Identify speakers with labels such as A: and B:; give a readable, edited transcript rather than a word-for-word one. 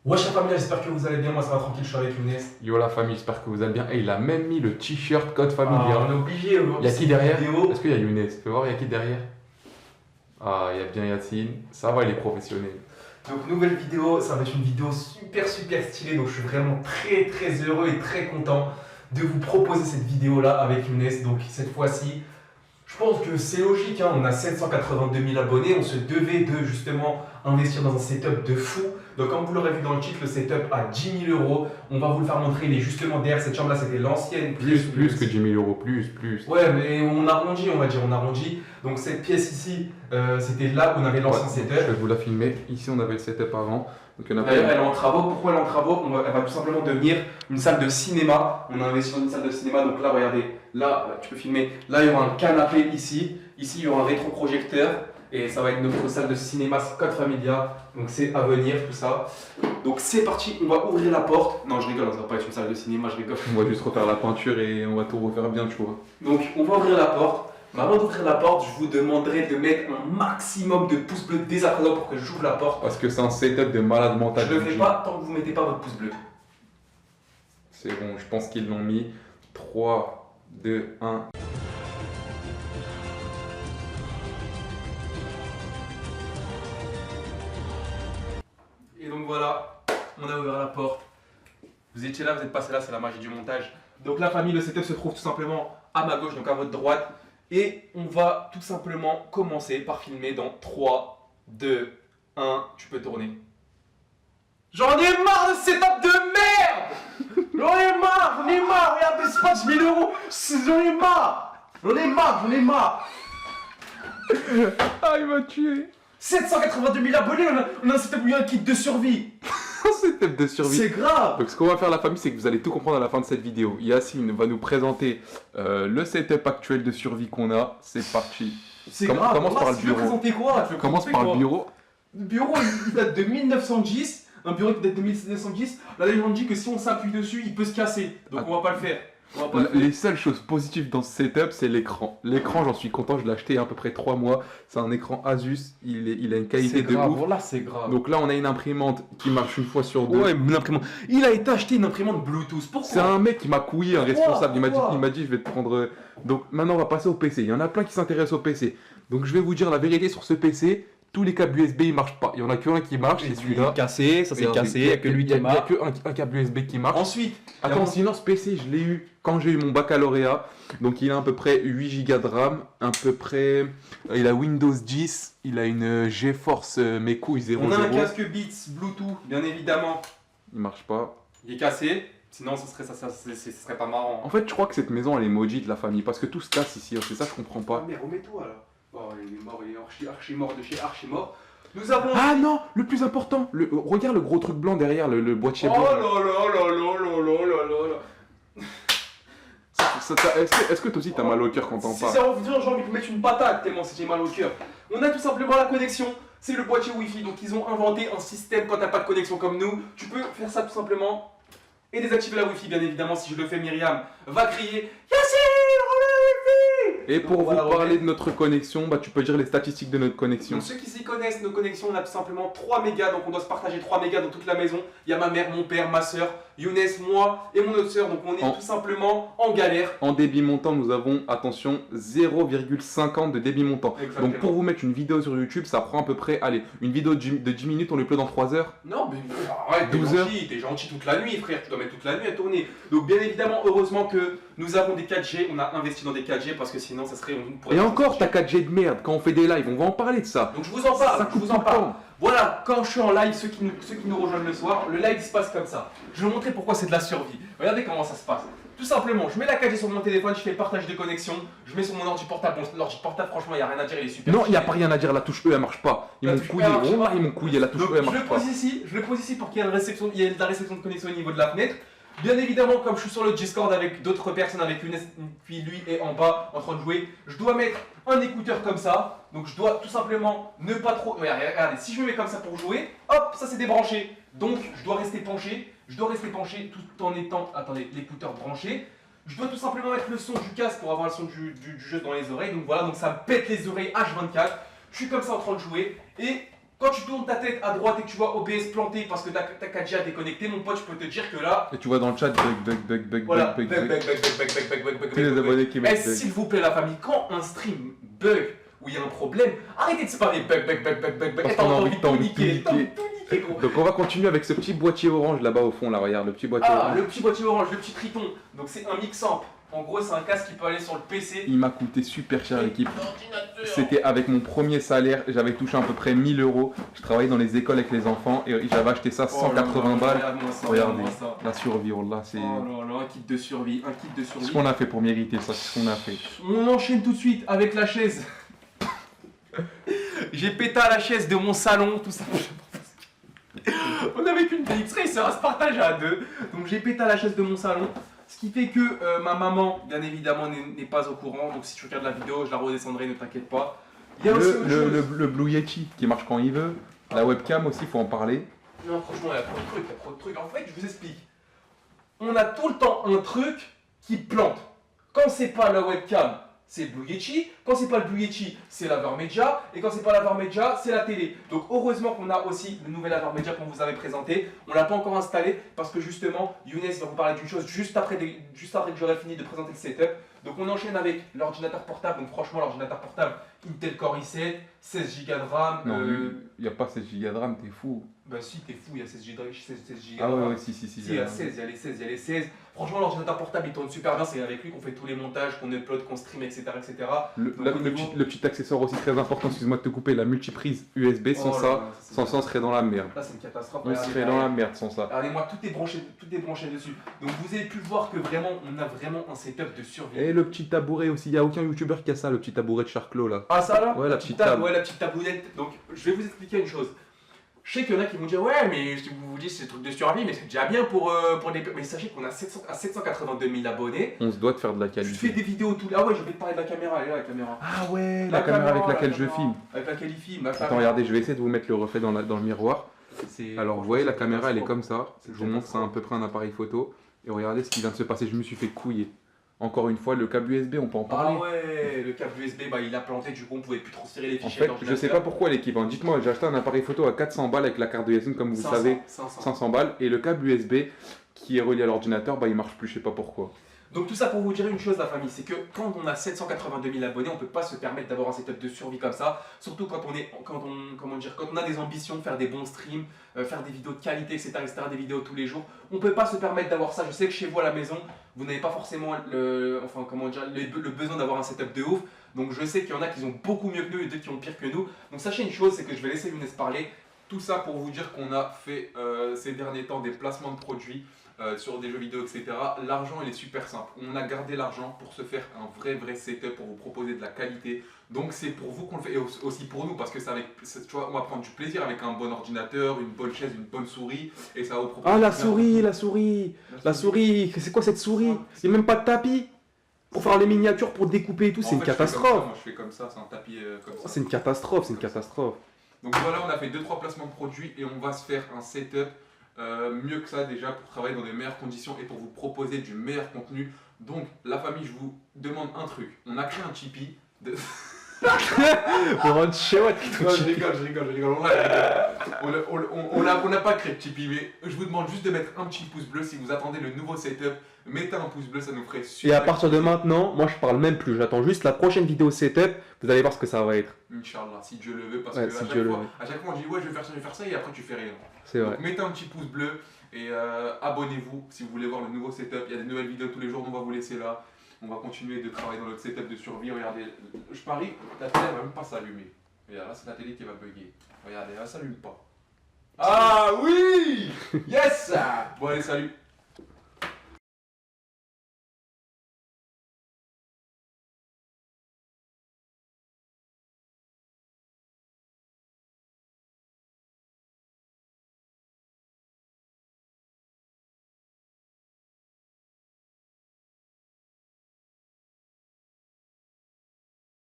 A: Wesh la famille, j'espère que vous allez bien, moi ça va tranquille, je suis avec Younes.
B: Yo la famille, j'espère que vous allez bien. Et il a même mis le t-shirt code
A: Ah,
B: familial.
A: on a oublié
B: Il y
A: aujourd'hui
B: a qui derrière?
A: vidéo.
B: Est-ce qu'il y a Younes? Fais voir, il y a qui derrière? Ah, il y a bien Yacine. Ça va, il est professionnel.
A: Donc nouvelle vidéo, ça va être une vidéo super stylée, donc je suis vraiment très heureux et très content de vous proposer cette vidéo là avec Younes. Donc cette fois-ci, je pense que c'est logique, hein, on a 782 000 abonnés, on se devait de justement investir dans un setup de fou. Donc comme vous l'aurez vu dans le titre, le setup à 10 000 euros. On va vous le faire montrer, il est justement derrière cette chambre là, c'était l'ancienne.
B: Plus que 10 000 euros, plus.
A: Ouais, mais on arrondit, on va dire, on arrondit. Donc cette pièce ici, c'était là où on avait l'ancien
B: Je
A: setup.
B: vais vous la filmer. Ici, on avait le setup avant. Donc, il y en a
A: D'ailleurs, elle est en travaux. Pourquoi elle est en travaux? Elle va tout simplement devenir une salle de cinéma. On a investi dans une salle de cinéma. Donc là, regardez, là, tu peux filmer. Là, il y aura un canapé ici. Ici, il y aura un rétroprojecteur. Et ça va être notre salle de cinéma Code Familia. Donc c'est à venir, tout ça. Donc c'est parti, on va ouvrir la porte. Non, je rigole, ça va pas être une salle de cinéma, je rigole.
B: On va juste refaire la peinture et on va tout refaire bien, tu vois.
A: Donc on va ouvrir la porte. Mais avant d'ouvrir la porte, je vous demanderai de mettre un maximum de pouces bleus dès à présent pour que j'ouvre la porte.
B: Parce que c'est un setup de malade mental.
A: Je ne le fais pas tant que vous ne mettez pas votre pouce bleu.
B: C'est bon, je pense qu'ils l'ont mis. 3, 2, 1.
A: Et donc voilà, on a ouvert la porte. Vous étiez là, vous êtes passé là, c'est la magie du montage. Donc la famille, le setup se trouve tout simplement à ma gauche, donc à votre droite. Et on va tout simplement commencer par filmer dans 3, 2, 1, tu peux tourner. J'en ai marre de ce setup de merde! J'en ai marre, regardez, c'est pas 10 000 euros, j'en ai marre!
B: Ah, il m'a tué!
A: 782 000 abonnés, on a un setup où il y a un kit de survie!
B: Un setup de survie!
A: C'est grave!
B: Donc ce qu'on va faire la famille, c'est que vous allez tout comprendre à la fin de cette vidéo. Yacine va nous présenter le setup actuel de survie qu'on a. C'est parti.
A: C'est grave.
B: Commence par le
A: Tu veux
B: bureau.
A: présenter quoi?
B: Commence par le bureau.
A: Le bureau, il date de 1910. Un bureau qui date de 1910. La légende dit que si on s'appuie dessus, il peut se casser. Donc on va pas le faire.
B: Les seules choses positives dans ce setup, c'est l'écran. L'écran, j'en suis content, je l'ai acheté il y a à peu près 3 mois. C'est un écran Asus, il a une qualité de ouf.
A: Là, c'est grave.
B: Donc là, on a une imprimante qui marche une fois sur deux.
A: Ouais, une imprimante. Il a été acheté une imprimante Bluetooth. Pourquoi?
B: C'est un mec qui m'a couillé, un responsable.
A: Pourquoi
B: Il m'a dit, je vais te prendre. Donc maintenant, on va passer au PC. Il y en a plein qui s'intéressent au PC. Donc je vais vous dire la vérité sur ce PC. Tous les câbles USB ils marchent pas. Il y en a qu'un qui marche, c'est celui-là.
A: Cassé, ça c'est cassé, il n'y a que lui qui
B: Il n'y a
A: marche.
B: qu'un câble USB qui marche.
A: Ensuite,
B: Attends, sinon ce PC, je l'ai eu quand j'ai eu mon baccalauréat. Donc il a à peu près 8 Go de RAM, à peu près. Il a Windows 10, il a une GeForce mes couilles 0.0.
A: on a un casque Beats Bluetooth, bien évidemment.
B: Il marche pas.
A: Il est cassé. Sinon, ce serait pas marrant.
B: En fait, je crois que cette maison elle est maudite, la famille, parce que tout se casse ici. C'est ça, je comprends pas.
A: Mais remets-toi là. Oh, il est mort, il est archi mort de chez archi mort. Nous avons.
B: Ah non, le plus important, regarde le gros truc blanc derrière, le boîtier
A: Oh
B: blanc.
A: là.
B: Est-ce que toi aussi t'as mal au cœur quand t'en
A: Si
B: parles?
A: c'est envie, j'ai envie de mettre une patate tellement si j'ai mal au cœur. On a tout simplement la connexion. C'est le boîtier Wi-Fi. Donc ils ont inventé un système quand t'as pas de connexion comme nous. Tu peux faire ça tout simplement et désactiver la Wi-Fi. Bien évidemment, si je le fais, Myriam va crier Yassine, on a la Wi-Fi.
B: Et pour
A: Donc,
B: vous
A: voilà,
B: parler de notre connexion, bah tu peux dire les statistiques de notre connexion.
A: Donc ceux qui s'y connaissent, nos connexions, on a tout simplement 3 mégas, donc on doit se partager 3 mégas dans toute la maison. Il y a ma mère, mon père, ma soeur, Younes, moi et mon autre soeur, donc on est tout simplement en galère.
B: En débit montant, nous avons, attention, 0,50 de débit montant.
A: Exactement.
B: Donc pour vous mettre une vidéo sur YouTube, ça prend à peu près, allez, une vidéo de 10 minutes, on l'upload dans 3 heures.
A: Non, mais arrête,
B: 12 heures.
A: t'es gentil toute la nuit, frère, tu dois mettre toute la nuit à tourner. Donc bien évidemment, heureusement que nous avons des 4G, on a investi dans des 4G parce que sinon ça serait...
B: Et encore, ta 4G de merde, quand on fait des lives, on va en parler de ça.
A: Donc je vous en parle,
B: Ça
A: je
B: coupe
A: vous en
B: tout le
A: parle.
B: temps.
A: Voilà, quand je suis en live, ceux qui nous rejoignent le soir, le live il se passe comme ça. Je vais vous montrer pourquoi c'est de la survie. Regardez comment ça se passe. Tout simplement, je mets la 4G sur mon téléphone, je fais le partage de connexion, je mets sur mon ordi portable. Bon, l'ordi portable, franchement, il n'y a rien à dire, il est super.
B: Non, il n'y a pas rien à dire, la touche E elle marche pas. Ils
A: La
B: m'ont
A: touche
B: couillé,
A: E, elle marche
B: oh,
A: pas.
B: ils m'ont couillé, la touche
A: Donc,
B: E elle marche pas.
A: je le pose ici pour qu'il y ait il y ait de la réception de connexion au niveau de la fenêtre. Bien évidemment, comme je suis sur le Discord avec d'autres personnes, avec Younes, puis lui est en bas en train de jouer, je dois mettre un écouteur comme ça. Donc je dois tout simplement ne pas trop... Regardez, si je me mets comme ça pour jouer, hop, ça c'est débranché. Donc je dois rester penché tout en étant... Attendez, l'écouteur branché. Je dois tout simplement mettre le son du casque pour avoir le son du jeu dans les oreilles. Donc voilà, donc ça me pète les oreilles H24. Je suis comme ça en train de jouer et... Quand tu tournes ta tête à droite et que tu vois OBS planté parce que ta 4G a déconnecté, mon pote, je peux te dire que là.
B: Et tu vois dans le chat bug.
A: Voilà,
B: Tous les abonnés qui
A: Eh,
B: mettent
A: s'il vous plaît, la famille, quand un stream bug ou il y a un problème, arrêtez de spammer bug.
B: Parce
A: Et
B: qu'on a
A: t'as
B: envie de
A: tout niquer. Gros.
B: Donc on va continuer avec ce petit boîtier orange là-bas au fond, là, regarde, le petit boîtier
A: Ah,
B: orange.
A: le petit boîtier orange, le petit Triton. Donc c'est un mix amp. En gros, c'est un casque qui peut aller sur le PC.
B: Il m'a coûté super cher l'équipe.
A: L'ordinateur.
B: C'était avec mon premier salaire, j'avais touché à peu près 1000 euros. Je travaillais dans les écoles avec les enfants et j'avais acheté ça 180 balles. Regardez, la survie, là, c'est
A: Oh là là, un kit de survie,
B: ce qu'on a fait pour mériter ça, c'est ce qu'on a fait.
A: On enchaîne tout de suite avec la chaise. J'ai pété à la chaise de mon salon, tout ça. On avait qu'une PX Racer à se partager à deux. Donc j'ai pété à la chaise de mon salon. Ce qui fait que ma maman, bien évidemment, n'est pas au courant. Donc si tu regardes la vidéo, je la redescendrai, ne t'inquiète pas. Il y a aussi autre chose.
B: Le Blue Yeti qui marche quand il veut. La webcam aussi, faut en parler.
A: Non, franchement, il y a trop de trucs. En fait, je vous explique. On a tout le temps un truc qui plante. Quand c'est pas la webcam, c'est le Blue Yeti. Quand c'est pas le Blue Yeti, c'est la Vermeja. Et quand c'est pas la Vermeja, c'est la télé. Donc heureusement qu'on a aussi le nouvel Vermeja qu'on vous avait présenté. On l'a pas encore installé parce que justement, Younes va vous parler d'une chose juste après que j'aurai fini de présenter le setup. Donc on enchaîne avec l'ordinateur portable. Donc franchement, l'ordinateur portable Intel Core i7, 16 Go de RAM.
B: Non, il n'y a pas 16 Go de RAM, t'es fou.
A: Bah si, t'es fou, il y a 16 Go
B: Ah
A: de RAM.
B: ouais, si.
A: Il y a 16, il y a les 16. Franchement, l'ordinateur portable il tourne super bien, c'est avec lui qu'on fait tous les montages, qu'on upload, qu'on stream, etc.
B: Le petit accessoire aussi très important, excuse-moi de te couper, la multiprise USB, sans ça on serait dans la merde.
A: Là, c'est une catastrophe.
B: On serait dans la merde sans ça.
A: Regardez-moi, tout est branché dessus. Donc vous avez pu voir que vraiment, on a vraiment un setup de survie.
B: Et le petit tabouret aussi, il n'y a aucun youtubeur qui a ça, le petit tabouret de Charclos là.
A: Ah ça là?
B: Ouais, la petite table.
A: Ouais, la petite tabounette. Donc je vais vous expliquer une chose. Je sais qu'il y en a qui vont dire ouais mais si vous vous dites c'est des trucs de survie mais c'est déjà bien pour des... Mais sachez qu'on a 782 000 abonnés.
B: On se doit de faire de la
A: Je
B: qualité.
A: fais des vidéos tout... Ah ouais, je vais te parler de la caméra, elle est là la caméra.
B: Ah ouais, la caméra avec laquelle je filme.
A: Avec laquelle il filme.
B: Attends, regardez, je vais essayer de vous mettre le reflet dans le miroir. Alors vous voyez, la caméra elle est comme ça. Je vous montre, c'est à peu près un appareil photo. Et regardez ce qui vient de se passer, je me suis fait couiller. Encore une fois, le câble USB, on peut en parler.
A: Ah ouais, le câble USB, bah, il a planté, du coup on pouvait plus transférer les
B: En
A: fichiers.
B: fait, je sais pas pourquoi l'équipe, hein. Dites-moi, j'ai acheté un appareil photo à 400 balles avec la carte de SIM comme vous
A: 500,
B: savez,
A: 500.
B: 500 balles, et le câble USB qui est relié à l'ordinateur, bah il marche plus, je sais pas pourquoi.
A: Donc tout ça pour vous dire une chose la famille, c'est que quand on a 782 000 abonnés, on peut pas se permettre d'avoir un setup de survie comme ça, surtout quand on a des ambitions, faire des bons streams, faire des vidéos de qualité, etc., des vidéos tous les jours. On peut pas se permettre d'avoir ça. Je sais que chez vous à la maison, vous n'avez pas forcément le besoin d'avoir un setup de ouf. Donc je sais qu'il y en a qui ont beaucoup mieux que nous et d'autres qui ont pire que nous. Donc sachez une chose, c'est que je vais laisser Younes parler. Tout ça pour vous dire qu'on a fait ces derniers temps des placements de produits sur des jeux vidéo, etc. L'argent, il est super simple. On a gardé l'argent pour se faire un vrai setup, pour vous proposer de la qualité. Donc c'est pour vous qu'on le fait et aussi pour nous parce que tu vois, on va prendre du plaisir avec un bon ordinateur, une bonne chaise, une bonne souris et ça va vous proposer.
B: Ah la souris, c'est quoi cette souris? Il n'y a même pas de tapis pour faire les miniatures, pour découper et tout, c'est une catastrophe.
A: Moi je fais comme ça, c'est un tapis comme ça.
B: C'est une catastrophe, c'est une catastrophe.
A: Donc voilà, on a fait 2-3 placements de produits et on va se faire un setup mieux que ça déjà pour travailler dans des meilleures conditions et pour vous proposer du meilleur contenu. Donc la famille, je vous demande un truc. On a créé un Tipeee de...
B: Pour rendre chouette.
A: Non, je rigole. On n'a pas créé de Tipeee, mais je vous demande juste de mettre un petit pouce bleu si vous attendez le nouveau setup. Mettez un pouce bleu, ça nous ferait super.
B: Et à partir de maintenant, moi je parle même plus, j'attends juste la prochaine vidéo setup, vous allez voir ce que ça va être.
A: Inch'Allah, si Dieu le veut, parce
B: Ouais,
A: que
B: si
A: à chaque fois on dit ouais je vais faire ça et après tu fais rien.
B: C'est vrai.
A: Donc mettez un petit pouce bleu et abonnez-vous si vous voulez voir le nouveau setup. Il y a des nouvelles vidéos tous les jours, on va vous laisser là. On va continuer de travailler dans notre setup de survie. Regardez, je parie, la télé elle va même pas s'allumer. Regarde, là c'est la télé qui va bugger. Regardez, elle s'allume pas. Ah oui. Yes. Bon allez, salut.